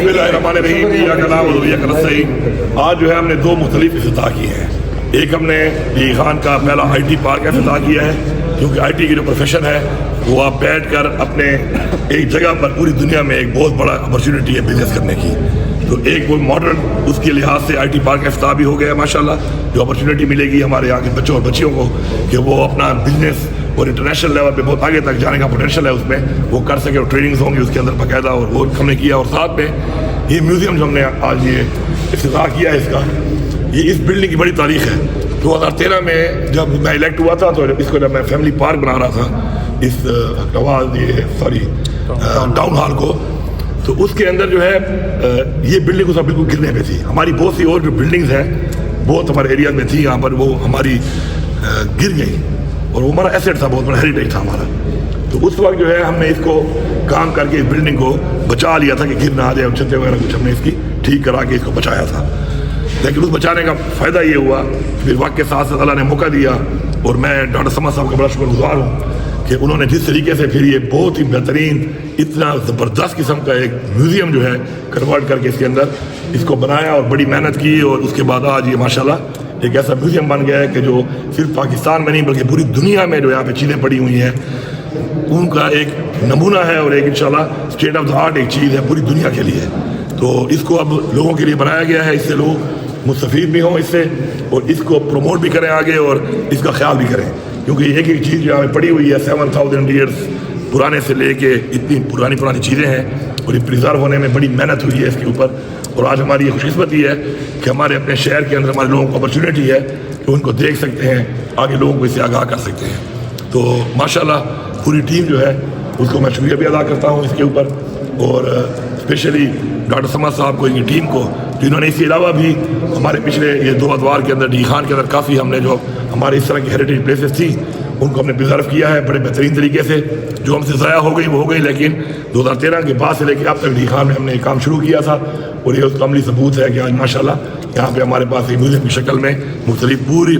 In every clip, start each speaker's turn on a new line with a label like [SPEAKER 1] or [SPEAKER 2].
[SPEAKER 1] बिस्मिल्लाहिर्रहमानिर्रहीम आज जो है हमने दो मुख्तलिफ इफ्तिताह किए हैं। एक हमने डी खान का पहला IT पार्क इफ्तिताह किया है, क्योंकि IT की जो प्रोफेशन है वो आप बैठ कर अपने एक जगह पर पूरी दुनिया में एक बहुत बड़ा अपॉर्चुनिटी है बिजनेस करने की। तो एक वो मॉडर्न उसके लिहाज से IT पार्क इफ्तिताह भी हो गया माशाल्लाह। जो अपॉर्चुनिटी मिलेगी हमारे यहाँ के बच्चों और बच्चियों को कि वो अपना बिजनेस और इंटरनेशनल लेवल पे बहुत आगे तक जाने का पोटेंशियल है, उसमें वो कर सके और ट्रेनिंग्स होंगी उसके अंदर बाकायदा, और वो हमने किया। और साथ में ये म्यूज़ियम जो हमने आज ये इफ्तिताह किया है इसका, ये इस बिल्डिंग की बड़ी तारीख है। 2013 में जब मैं इलेक्ट हुआ था तो इसको जब मैं फैमिली पार्क बना रहा था इस टाउन हॉल को, तो उसके अंदर जो है ये बिल्डिंग उस बिल्कुल गिरने पे थी। हमारी बहुत सी और जो बिल्डिंग्स हैं बहुत हमारे एरिया में थी, यहाँ पर वो हमारी गिर गई, और वो हमारा एसेट था, बहुत बड़ा हेरिटेज था हमारा। तो उस वक्त जो है हमने इसको काम करके इस बिल्डिंग को बचा लिया था कि गिर ना आ जाए, छतें वगैरह कुछ हमने इसकी ठीक करा के इसको बचाया था। लेकिन उस बचाने का फ़ायदा ये हुआ फिर वक्त के साथ साथ अल्लाह ने मौका दिया, और मैं डॉक्टर समद साहब का बड़ा शुक्रगुजार हूँ कि उन्होंने जिस तरीके से फिर ये बहुत ही बेहतरीन इतना ज़बरदस्त किस्म का एक म्यूज़ियम जो है कन्वर्ट करके इसके अंदर इसको बनाया और बड़ी मेहनत की, और उसके बाद आज ये माशाल्लाह एक ऐसा म्यूज़ियम बन गया है कि जो सिर्फ पाकिस्तान में नहीं बल्कि पूरी दुनिया में जो यहाँ पे चीज़ें पड़ी हुई हैं उनका एक नमूना है, और एक इंशाल्लाह स्टेट ऑफ द आर्ट एक चीज़ है पूरी दुनिया के लिए। तो इसको अब लोगों के लिए बनाया गया है, इससे लोग मुस्तफ़ीद भी हों इससे, और इसको प्रमोट भी करें आगे, और इसका ख्याल भी करें, क्योंकि एक एक चीज़ जो यहाँ पड़ी हुई है 7000 ईयर्स पुराने से लेके इतनी पुरानी चीज़ें हैं, और ये प्रिजर्व होने में बड़ी मेहनत हुई है इसके ऊपर। और आज हमारी ये खुशकिस्मती है कि हमारे अपने शहर के अंदर हमारे लोगों को अपॉर्चुनिटी है कि उनको देख सकते हैं, आगे लोगों को इससे आगाह कर सकते हैं। तो माशाल्लाह पूरी टीम जो है उसको मैं शुक्रिया भी अदा करता हूँ इसके ऊपर, और स्पेशली डॉक्टर समद साहब को, इनकी टीम को, जिन्होंने इसके अलावा भी हमारे पिछले ये 2 अदवार के अंदर डी खान के अंदर काफ़ी हमने जो हमारे इस तरह की हेरिटेज प्लेसेस थी उनको हमने प्रिजर्व किया है बड़े बेहतरीन तरीके से। जो हमसे ज़ाया हो गई वो हो गई, लेकिन 2013 के बाद से लेकर अब तक डी खान में हमने काम शुरू किया था, और ये उसका अमली सबूत है कि आज माशाल्लाह यहाँ पे हमारे पास एक म्यूज़ियम की शक्ल में मुख्तलिफ पूरी,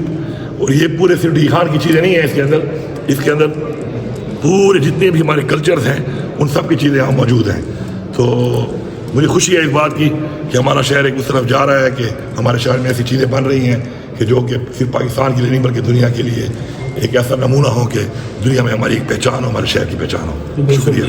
[SPEAKER 1] और ये पूरे सिर्फ डी खान की चीज़ें नहीं हैं इसके अंदर पूरे जितने भी हमारे कल्चर्स हैं उन सब की चीज़ें यहाँ मौजूद हैं। तो मुझे खुशी है इस बात की कि हमारा शहर एक उस तरफ जा रहा है कि हमारे शहर में ऐसी चीज़ें बन रही हैं कि जो कि सिर्फ पाकिस्तान के लिए नहीं बल्कि दुनिया के लिए एक ऐसा नमूना हो कि दुनिया में हमारी एक पहचान हो, हमारे शहर की पहचान हो। शुक्रिया।